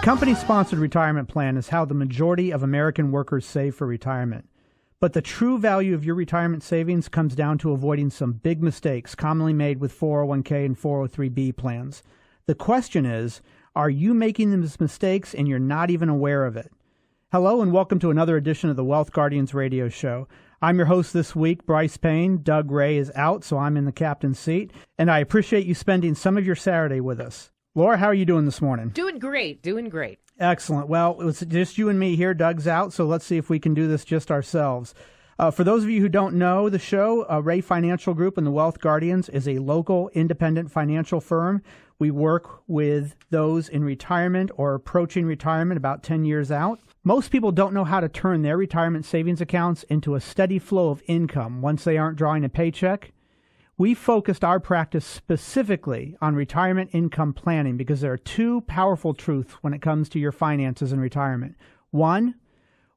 company-sponsored retirement plan is how the majority of American workers save for retirement. But the true value of your retirement savings comes down to avoiding some big mistakes commonly made with 401k and 403b plans. The question is, are you making these mistakes and you're not even aware of it? Hello and welcome to another edition of the Wealth Guardians radio show. I'm your host this week, Bryce Payne. Doug Ray is out, so I'm in the captain's seat. And I appreciate you spending some of your Saturday with us. Laura, how are you doing this morning? Doing great. Excellent. Well, it's just you and me here. Doug's out, so let's see if we can do this just ourselves. For those of you who don't know the show, Ray Financial Group and the Wealth Guardians is a local independent financial firm. We work with those in retirement or approaching retirement about 10 years out. Most people don't know how to turn their retirement savings accounts into a steady flow of income once they aren't drawing a paycheck. We focused our practice specifically on retirement income planning because there are two powerful truths when it comes to your finances in retirement. One,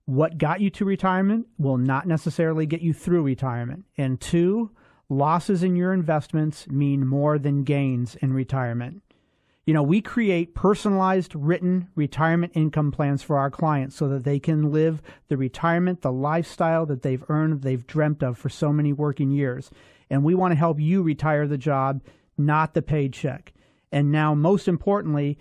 what got you to retirement will not necessarily get you through retirement. And two, losses in your investments mean more than gains in retirement. You know, we create personalized written retirement income plans for our clients so that they can live the retirement, the lifestyle that they've earned, they've dreamt of for so many working years. And we want to help you retire the job, not the paycheck. And now, most importantly,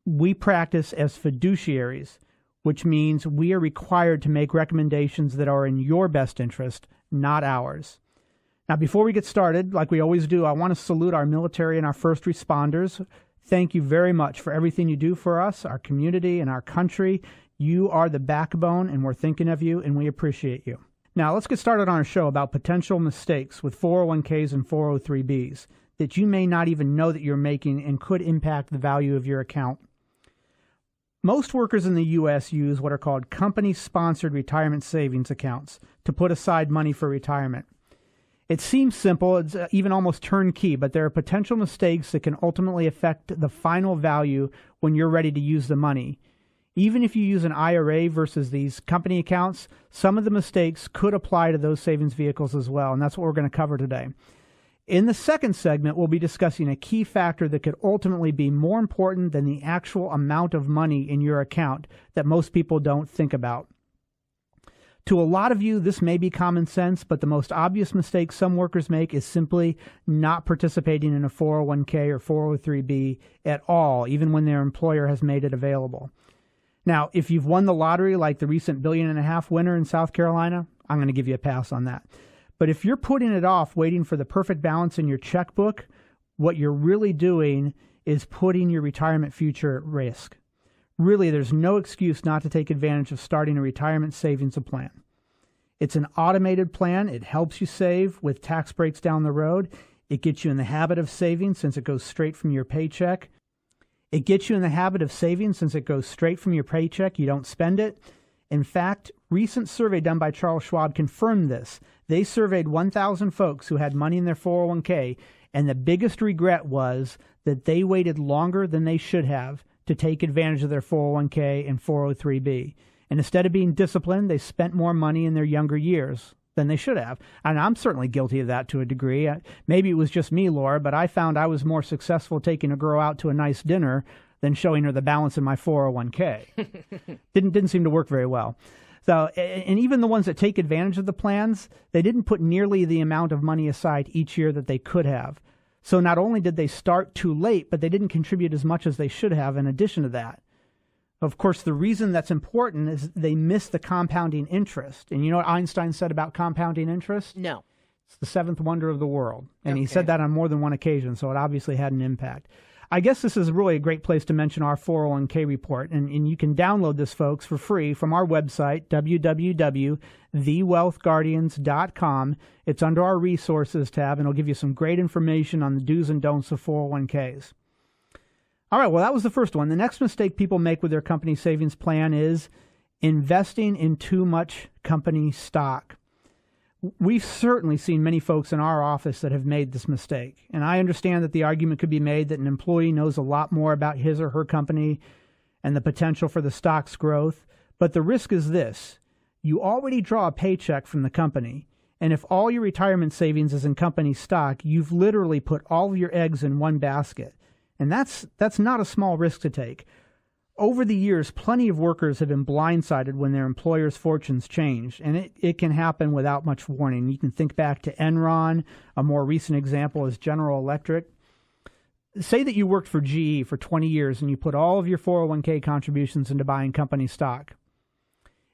we practice as fiduciaries, which means we are required to make recommendations that are in your best interest, not ours. Now, before we get started, like we always do, I want to salute our military and our first responders. Thank you very much for everything you do for us, our community, and our country. You are the backbone, and we're thinking of you, and we appreciate you. Now, let's get started on our show about potential mistakes with 401ks and 403bs that you may not even know that you're making and could impact the value of your account. Most workers in the U.S. use what are called company-sponsored retirement savings accounts to put aside money for retirement. It seems simple, it's even almost turnkey, but there are potential mistakes that can ultimately affect the final value when you're ready to use the money. Even if you use an IRA versus these company accounts, some of the mistakes could apply to those savings vehicles as well, and that's what we're going to cover today. In the second segment, we'll be discussing a key factor that could ultimately be more important than the actual amount of money in your account that most people don't think about. To a lot of you, this may be common sense, but the most obvious mistake some workers make is simply not participating in a 401k or 403b at all, even when their employer has made it available. Now, if you've won the lottery like the recent $1.5 billion winner in South Carolina, I'm going to give you a pass on that. But if you're putting it off, waiting for the perfect balance in your checkbook, what you're really doing is putting your retirement future at risk. Really, there's no excuse not to take advantage of starting a retirement savings plan. It's an automated plan. It helps you save with tax breaks down the road. It gets you in the habit of saving since it goes straight from your paycheck. You don't spend it. In fact, recent survey done by Charles Schwab confirmed this. They surveyed 1,000 folks who had money in their 401k, and the biggest regret was that they waited longer than they should have to take advantage of their 401k and 403b. And instead of being disciplined, they spent more money in their younger years than they should have. And I'm certainly guilty of that to a degree. Maybe it was just me, Laura, but I found I was more successful taking a girl out to a nice dinner than showing her the balance in my 401k. Didn't seem to work very well. So, and even the ones that take advantage of the plans, they didn't put nearly the amount of money aside each year that they could have. So not only did they start too late, but they didn't contribute as much as they should have in addition to that. Of course, the reason that's important is they miss the compounding interest. And you know what Einstein said about compounding interest? No. It's the seventh wonder of the world. And He said that on more than one occasion, so it obviously had an impact. I guess this is really a great place to mention our 401k report. And you can download this, folks, for free from our website, www.thewealthguardians.com. It's under our resources tab, and it'll give you some great information on the do's and don'ts of 401ks. All right, well, that was the first one. The next mistake people make with their company savings plan is investing in too much company stock. We've certainly seen many folks in our office that have made this mistake. And I understand that the argument could be made that an employee knows a lot more about his or her company and the potential for the stock's growth. But the risk is this. You already draw a paycheck from the company. And if all your retirement savings is in company stock, you've literally put all of your eggs in one basket. And that's not a small risk to take. Over the years, plenty of workers have been blindsided when their employer's fortunes change, and it can happen without much warning. You can think back to Enron. A more recent example is General Electric. Say that you worked for GE for 20 years and you put all of your 401k contributions into buying company stock.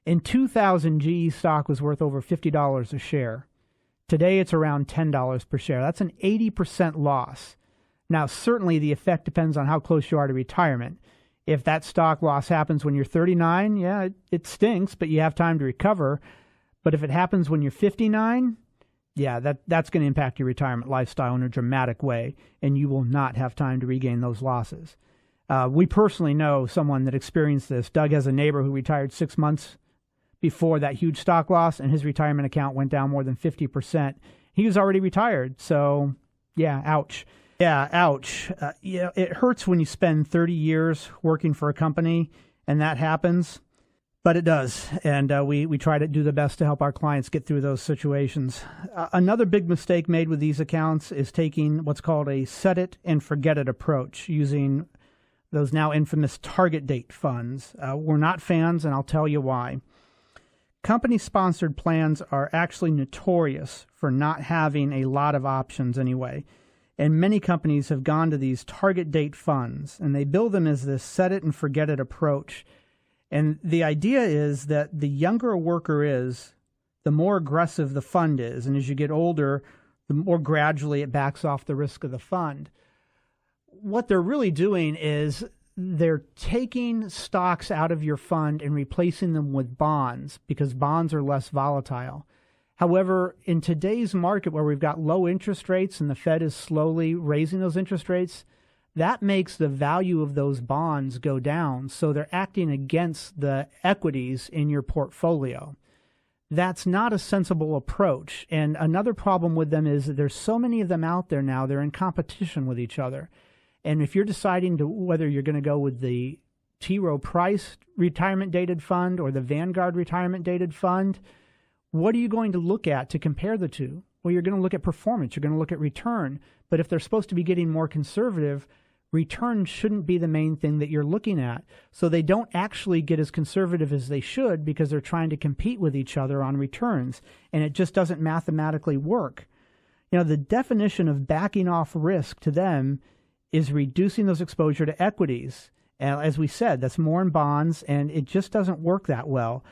In 2000, GE stock was worth over $50 a share. Today, it's around $10 per share. That's an 80% loss. Now, certainly the effect depends on how close you are to retirement. If that stock loss happens when you're 39, yeah, it stinks, but you have time to recover. But if it happens when you're 59, yeah, that's going to impact your retirement lifestyle in a dramatic way, and you will not have time to regain those losses. We personally know someone that experienced this. Doug has a neighbor who retired 6 months before that huge stock loss, and his retirement account went down more than 50%. He was already retired, so yeah, ouch. Yeah, ouch. It hurts when you spend 30 years working for a company and that happens, but it does. And we try to do the best to help our clients get through those situations. Another big mistake made with these accounts is taking what's called a set it and forget it approach, using those now infamous target date funds. We're not fans, and I'll tell you why. Company-sponsored plans are actually notorious for not having a lot of options anyway. And many companies have gone to these target date funds, and they bill them as this set it and forget it approach. And the idea is that the younger a worker is, the more aggressive the fund is. And as you get older, the more gradually it backs off the risk of the fund. What they're really doing is they're taking stocks out of your fund and replacing them with bonds, because bonds are less volatile. However, in today's market where we've got low interest rates and the Fed is slowly raising those interest rates, that makes the value of those bonds go down. So they're acting against the equities in your portfolio. That's not a sensible approach. And another problem with them is that there's so many of them out there now, they're in competition with each other. And if you're deciding whether you're going to go with the T. Rowe Price retirement dated fund or the Vanguard retirement dated fund, what are you going to look at to compare the two? Well, you're going to look at performance. You're going to look at return. But if they're supposed to be getting more conservative, return shouldn't be the main thing that you're looking at. So they don't actually get as conservative as they should because they're trying to compete with each other on returns. And it just doesn't mathematically work. You know, the definition of backing off risk to them is reducing those exposure to equities. And as we said, that's more in bonds, and it just doesn't work that well.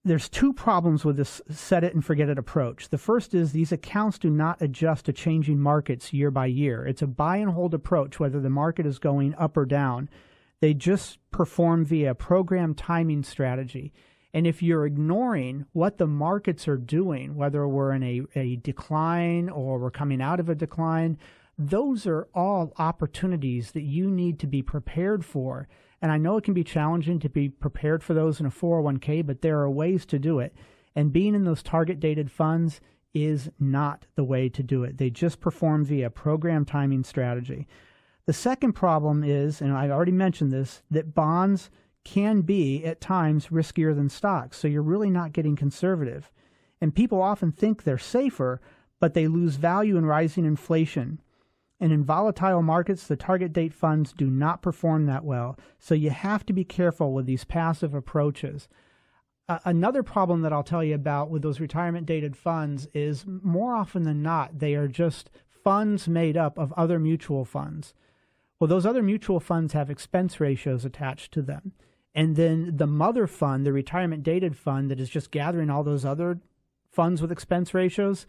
There's two problems with this set it and forget it approach. The first is these accounts do not adjust to changing markets year by year. It's a buy and hold approach, whether the market is going up or down. They just perform via program timing strategy. And if you're ignoring what the markets are doing, whether we're in a decline or we're coming out of a decline, those are all opportunities that you need to be prepared for. And I know it can be challenging to be prepared for those in a 401k, but there are ways to do it. And being in those target-dated funds is not the way to do it. They just perform via program timing strategy. The second problem is, and I already mentioned this, that bonds can be, at times, riskier than stocks. So you're really not getting conservative. And people often think they're safer, but they lose value in rising inflation. And in volatile markets, the target date funds do not perform that well. So you have to be careful with these passive approaches. Another problem that I'll tell you about with those retirement dated funds is more often than not, they are just funds made up of other mutual funds. Well, those other mutual funds have expense ratios attached to them. And then the mother fund, the retirement dated fund that is just gathering all those other funds with expense ratios,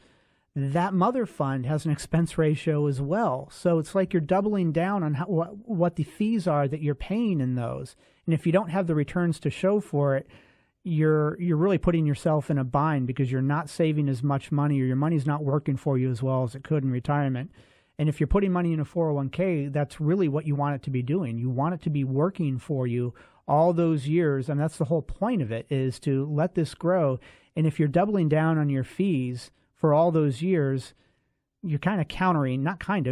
that mother fund has an expense ratio as well. So it's like you're doubling down on what the fees are that you're paying in those. And if you don't have the returns to show for it, you're really putting yourself in a bind because you're not saving as much money, or your money's not working for you as well as it could in retirement. And if you're putting money in a 401k, that's really what you want it to be doing. You want it to be working for you all those years. And that's the whole point of it, is to let this grow. And if you're doubling down on your fees for all those years, you're kind of countering,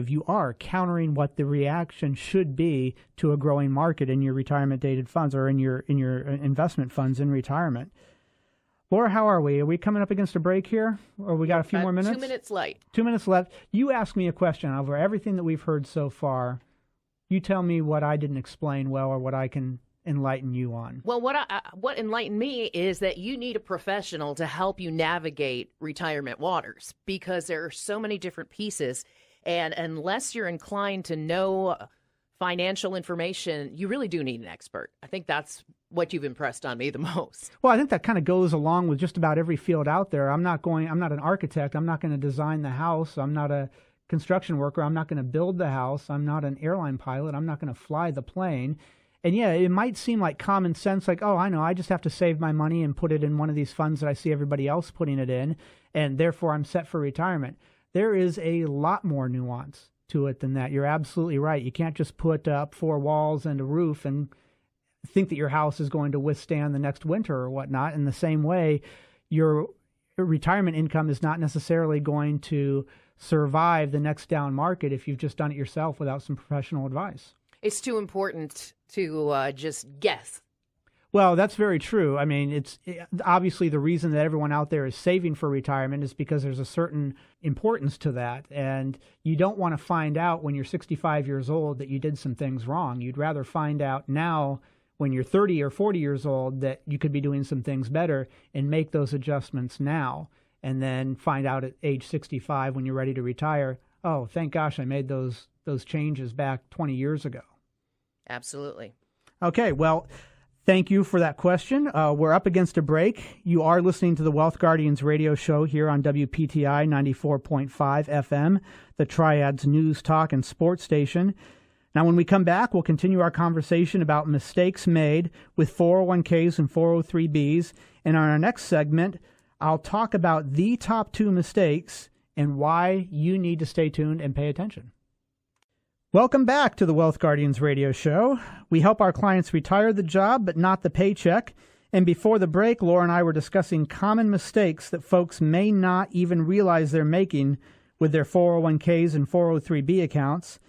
you are countering what the reaction should be to a growing market in your retirement dated funds or in your investment funds in retirement. Laura, how are we? Are we coming up against a break here? Or we got a few more minutes? 2 minutes late. 2 minutes left. You ask me a question over everything that we've heard so far. You tell me what I didn't explain well or what I can enlighten you on? Well, what enlightened me is that you need a professional to help you navigate retirement waters, because there are so many different pieces. And unless you're inclined to know financial information, you really do need an expert. I think that's what you've impressed on me the most. Well, I think that kind of goes along with just about every field out there. I'm not an architect. I'm not going to design the house. I'm not a construction worker. I'm not going to build the house. I'm not an airline pilot. I'm not going to fly the plane. And yeah, it might seem like common sense, like, oh, I know, I just have to save my money and put it in one of these funds that I see everybody else putting it in, and therefore I'm set for retirement. There is a lot more nuance to it than that. You're absolutely right. You can't just put up 4 walls and a roof and think that your house is going to withstand the next winter or whatnot. In the same way, your retirement income is not necessarily going to survive the next down market if you've just done it yourself without some professional advice. It's too important to just guess. Well, that's very true. I mean, it's obviously the reason that everyone out there is saving for retirement is because there's a certain importance to that. And you don't want to find out when you're 65 years old that you did some things wrong. You'd rather find out now when you're 30 or 40 years old that you could be doing some things better and make those adjustments now, and then find out at age 65 when you're ready to retire, oh, thank gosh I made those changes back 20 years ago. Absolutely. Okay, well, thank you for that question. We're up against a break. You are listening to the Wealth Guardians radio show here on WPTI 94.5 FM, the Triad's news, talk, and sports station. Now, when we come back, we'll continue our conversation about mistakes made with 401ks and 403bs. And on our next segment, I'll talk about the top 2 mistakes and why you need to stay tuned and pay attention. Welcome back to the Wealth Guardians radio show. We help our clients retire the job, but not the paycheck. And before the break, Laura and I were discussing common mistakes that folks may not even realize they're making with their 401ks and 403b accounts.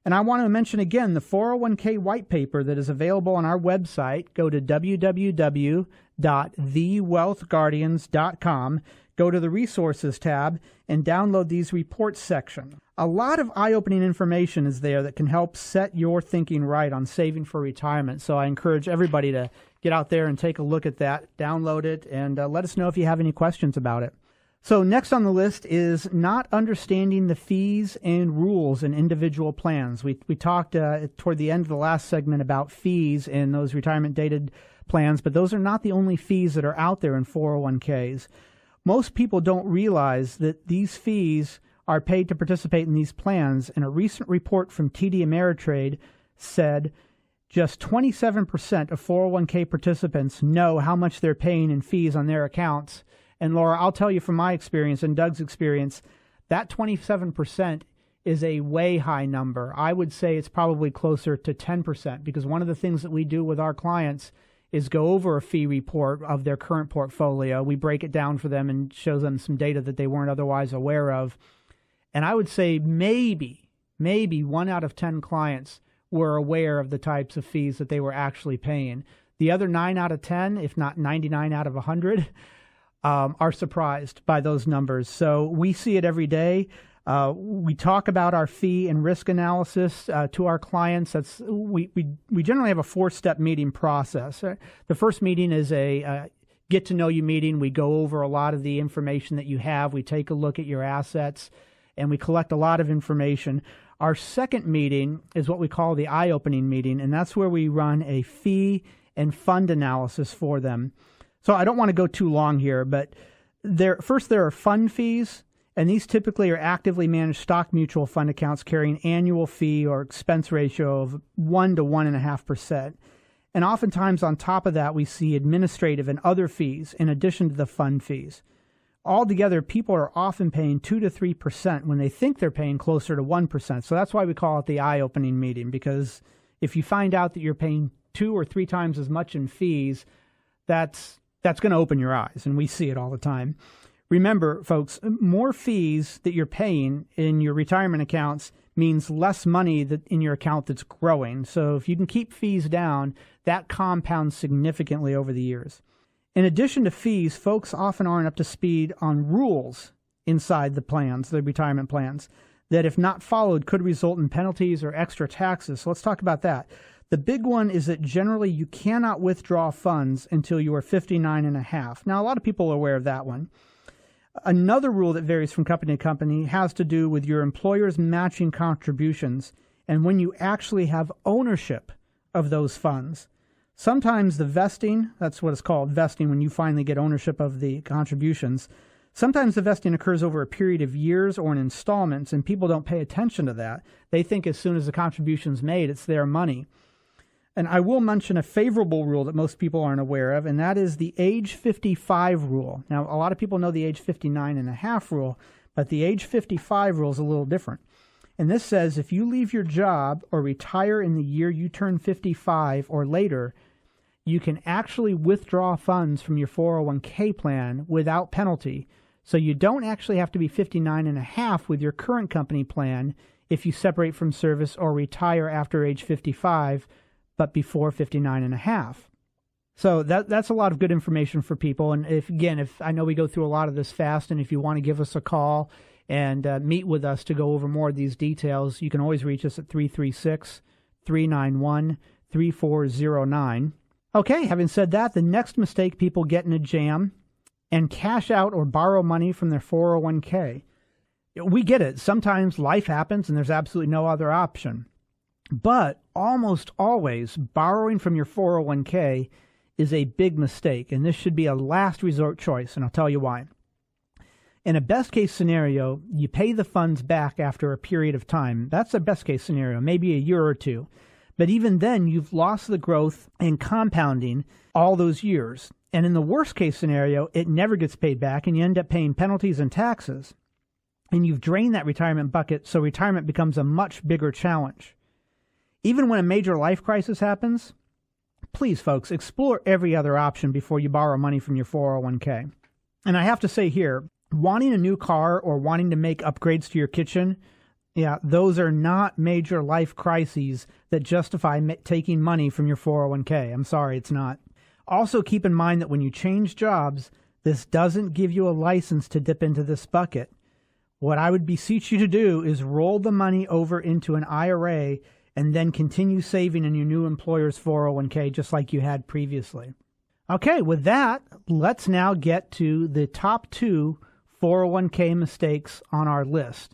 And I want to mention again the 401k white paper that is available on our website. Go to www.thewealthguardians.com. Go to the resources tab and download these reports section. A lot of eye-opening information is there that can help set your thinking right on saving for retirement. So I encourage everybody to get out there and take a look at that, download it, and let us know if you have any questions about it. So next on the list is not understanding the fees and rules in individual plans. We talked toward the end of the last segment about fees in those retirement-dated plans, but those are not the only fees that are out there in 401ks. Most people don't realize that these fees are paid to participate in these plans, and a recent report from TD Ameritrade said just 27% of 401k participants know how much they're paying in fees on their accounts. And Laura, I'll tell you from my experience and Doug's experience, that 27% is a way high number. I would say it's probably closer to 10%, because one of the things that we do with our clients is go over a fee report of their current portfolio. We break it down for them and show them some data that they weren't otherwise aware of. And I would say maybe 1 out of 10 clients were aware of the types of fees that they were actually paying. The other 9 out of 10, if not 99 out of 100, are surprised by those numbers. So we see it every day. We talk about our fee and risk analysis to our clients. We generally have a 4-step meeting process. The first meeting is a get to know you meeting. We go over a lot of the information that you have. We take a look at your assets, and we collect a lot of information. Our second meeting is what we call the eye-opening meeting, and that's where we run a fee and fund analysis for them. So I don't want to go too long here, but there are fund fees, and these typically are actively managed stock mutual fund accounts carrying annual fee or expense ratio of 1 to 1.5%. And oftentimes on top of that, we see administrative and other fees in addition to the fund fees. Altogether, people are often paying 2 to 3% when they think they're paying closer to 1%. So that's why we call it the eye-opening meeting, because if you find out that you're paying 2 or 3 times as much in fees, that's going to open your eyes, and we see it all the time. Remember, folks, more fees that you're paying in your retirement accounts means less money in your account that's growing. So if you can keep fees down, that compounds significantly over the years. In addition to fees, folks often aren't up to speed on rules inside the plans, the retirement plans, that if not followed could result in penalties or extra taxes. So let's talk about that. The big one is that generally you cannot withdraw funds until you are 59 and a half. Now, a lot of people are aware of that one. Another rule that varies from company to company has to do with your employer's matching contributions and when you actually have ownership of those funds. Sometimes the vesting, that's what it's called, vesting, when you finally get ownership of the contributions, sometimes the vesting occurs over a period of years or in installments, and people don't pay attention to that. They think as soon as the contribution's made, it's their money. And I will mention a favorable rule that most people aren't aware of, and that is the age 55 rule. Now, a lot of people know the age 59 and a half rule, but the age 55 rule is a little different. And this says if you leave your job or retire in the year you turn 55 or later, you can actually withdraw funds from your 401k plan without penalty. So you don't actually have to be 59 and a half with your current company plan if you separate from service or retire after age 55, but before 59 and a half. So that's a lot of good information for people. And if I know we go through a lot of this fast, and if you want to give us a call and meet with us to go over more of these details, you can always reach us at 336-391-3409. Okay, having said that, the next mistake people get in a jam and cash out or borrow money from their 401k. We get it. Sometimes life happens and there's absolutely no other option. But almost always, borrowing from your 401k is a big mistake, and this should be a last resort choice, and I'll tell you why. In a best-case scenario, you pay the funds back after a period of time. That's a best-case scenario, maybe a year or two. But even then, you've lost the growth and compounding all those years. And in the worst-case scenario, it never gets paid back, and you end up paying penalties and taxes. And you've drained that retirement bucket, so retirement becomes a much bigger challenge. Even when a major life crisis happens, please, folks, explore every other option before you borrow money from your 401k. And I have to say here, wanting a new car or wanting to make upgrades to your kitchen, those are not major life crises that justify taking money from your 401k. I'm sorry, it's not. Also, keep in mind that when you change jobs, this doesn't give you a license to dip into this bucket. What I would beseech you to do is roll the money over into an IRA and then continue saving in your new employer's 401k just like you had previously. Okay, with that, let's now get to the top 2 401k mistakes on our list.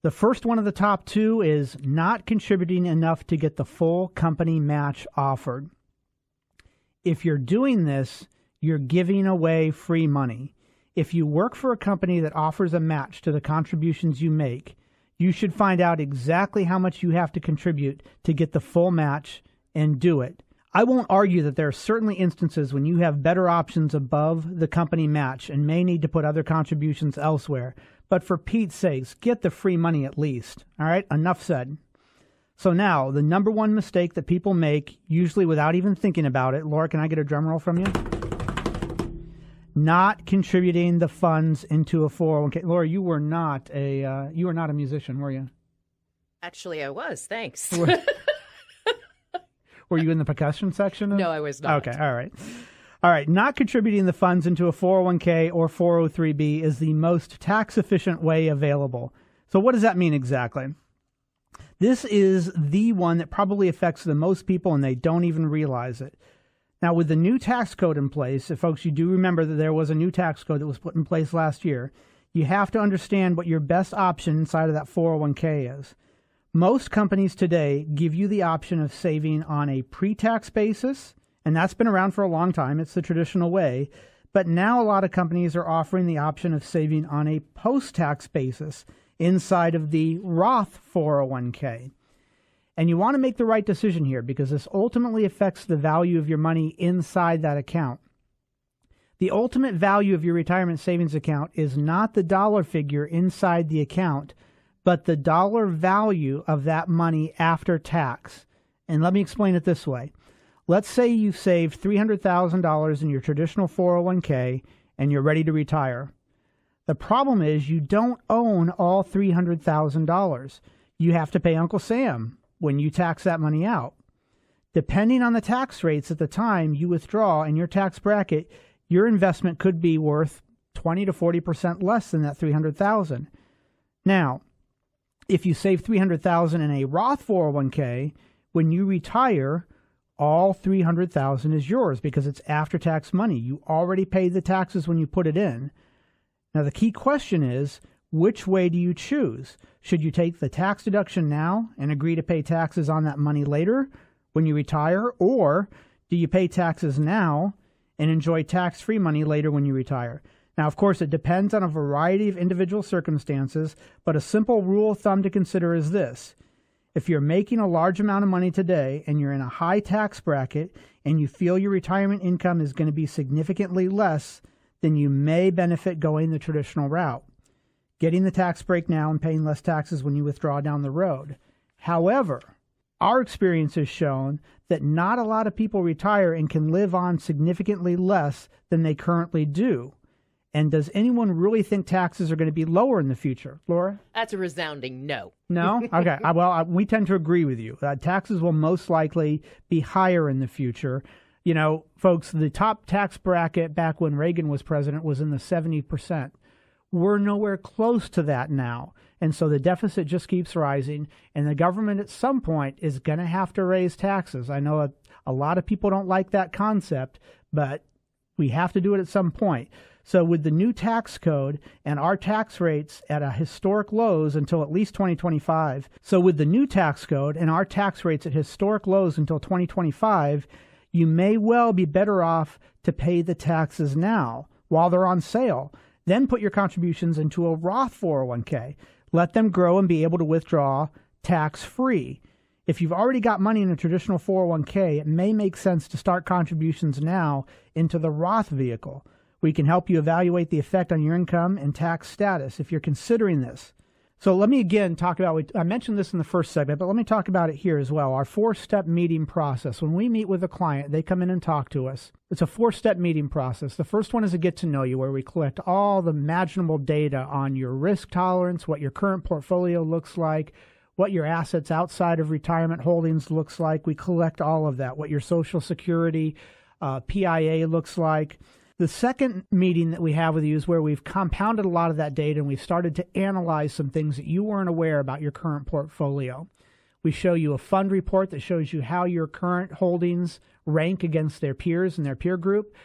The first one of the top 2 is not contributing enough to get the full company match offered. If you're doing this, you're giving away free money. If you work for a company that offers a match to the contributions you make, you should find out exactly how much you have to contribute to get the full match and do it. I won't argue that there are certainly instances when you have better options above the company match and may need to put other contributions elsewhere. But for Pete's sakes, get the free money at least. All right, enough said. So now, the number one mistake that people make, usually without even thinking about it. Laura, can I get a drum roll from you? Not contributing the funds into a 401k. Laura, you were not a musician, were you? Actually, I was. Thanks. Were you in the percussion section? No, I was not. Okay, all right. All right, not contributing the funds into a 401k or 403b is the most tax-efficient way available. So what does that mean exactly? This is the one that probably affects the most people, and they don't even realize it. Now, with the new tax code in place, if folks, you do remember that there was a new tax code that was put in place last year, you have to understand what your best option inside of that 401k is. Most companies today give you the option of saving on a pre-tax basis, and that's been around for a long time. It's the traditional way. But now a lot of companies are offering the option of saving on a post-tax basis inside of the Roth 401k. And you want to make the right decision here because this ultimately affects the value of your money inside that account. The ultimate value of your retirement savings account is not the dollar figure inside the account, but the dollar value of that money after tax. And let me explain it this way. Let's say you've saved $300,000 in your traditional 401k and you're ready to retire. The problem is you don't own all $300,000. You have to pay Uncle Sam when you tax that money out. Depending on the tax rates at the time you withdraw in your tax bracket, your investment could be worth 20 to 40% less than that $300,000. Now, if you save $300,000 in a Roth 401k, When you retire, all $300,000 is yours because it's after-tax money. You already paid the taxes when you put it in. Now, the key question is, which way do you choose? Should you take the tax deduction now and agree to pay taxes on that money later when you retire, or do you pay taxes now and enjoy tax-free money later when you retire? Now, of course, it depends on a variety of individual circumstances, but a simple rule of thumb to consider is this. If you're making a large amount of money today and you're in a high tax bracket and you feel your retirement income is going to be significantly less, then you may benefit going the traditional route, getting the tax break now and paying less taxes when you withdraw down the road. However, our experience has shown that not a lot of people retire and can live on significantly less than they currently do. And does anyone really think taxes are going to be lower in the future? Laura? That's a resounding no. No? Okay. We tend to agree with you. Taxes will most likely be higher in the future. You know, folks, the top tax bracket back when Reagan was president was in the 70%. We're nowhere close to that now. And so the deficit just keeps rising. And the government at some point is going to have to raise taxes. I know a lot of people don't like that concept, but we have to do it at some point. So with the new tax code and our tax rates at a historic lows until at least 2025, you may well be better off to pay the taxes now while they're on sale. Then put your contributions into a Roth 401k. Let them grow and be able to withdraw tax-free. If you've already got money in a traditional 401k, it may make sense to start contributions now into the Roth vehicle. We can help you evaluate the effect on your income and tax status if you're considering this. So let me again talk about, I mentioned this in the first segment, but let me talk about it here as well. Our 4-step meeting process. When we meet with a client, they come in and talk to us. It's a 4-step meeting process. The first one is a get to know you, where we collect all the imaginable data on your risk tolerance, what your current portfolio looks like, what your assets outside of retirement holdings looks like. We collect all of that, what your Social Security, PIA looks like. The second meeting that we have with you is where we've compounded a lot of that data and we've started to analyze some things that you weren't aware about your current portfolio. We show you a fund report that shows you how your current holdings rank against their peers and their peer group.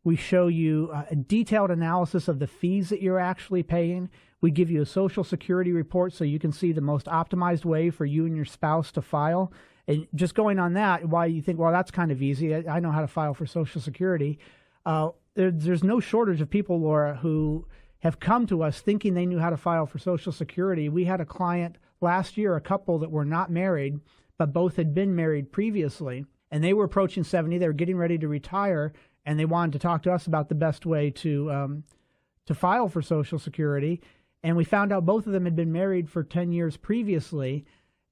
We show you a detailed analysis of the fees that you're actually paying. We give you a Social Security report so you can see the most optimized way for you and your spouse to file. And just going on that, why you think, well, that's kind of easy. I know how to file for Social Security. There's no shortage of people, Laura, who have come to us thinking they knew how to file for Social Security. We had a client last year, a couple that were not married, but both had been married previously, and they were approaching 70. They were getting ready to retire, and they wanted to talk to us about the best way to file for Social Security. And we found out both of them had been married for 10 years previously,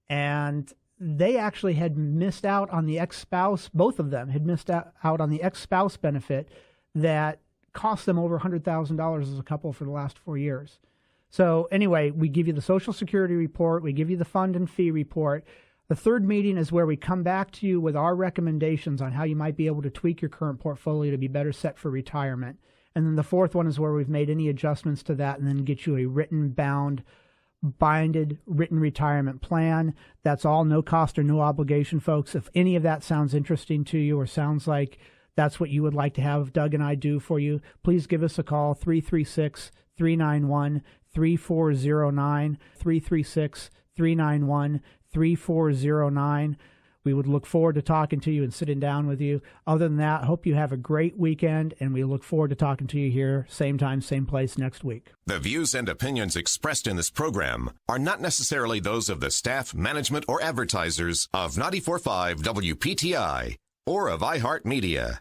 and they actually had missed out on the ex-spouse. Both of them had missed out on the ex-spouse benefit that cost them over $100,000 as a couple for the last 4 years. So anyway, we give you the Social Security report. We give you the fund and fee report. The third meeting is where we come back to you with our recommendations on how you might be able to tweak your current portfolio to be better set for retirement. And then the fourth one is where we've made any adjustments to that and then get you a binded written retirement plan. That's all no cost or no obligation, folks. If any of that sounds interesting to you or sounds like that's what you would like to have Doug and I do for you, please give us a call, 336-391-3409, 336-391-3409. We would look forward to talking to you and sitting down with you. Other than that, I hope you have a great weekend, and we look forward to talking to you here, same time, same place next week. The views and opinions expressed in this program are not necessarily those of the staff, management, or advertisers of 94.5 WPTI or of iHeartMedia.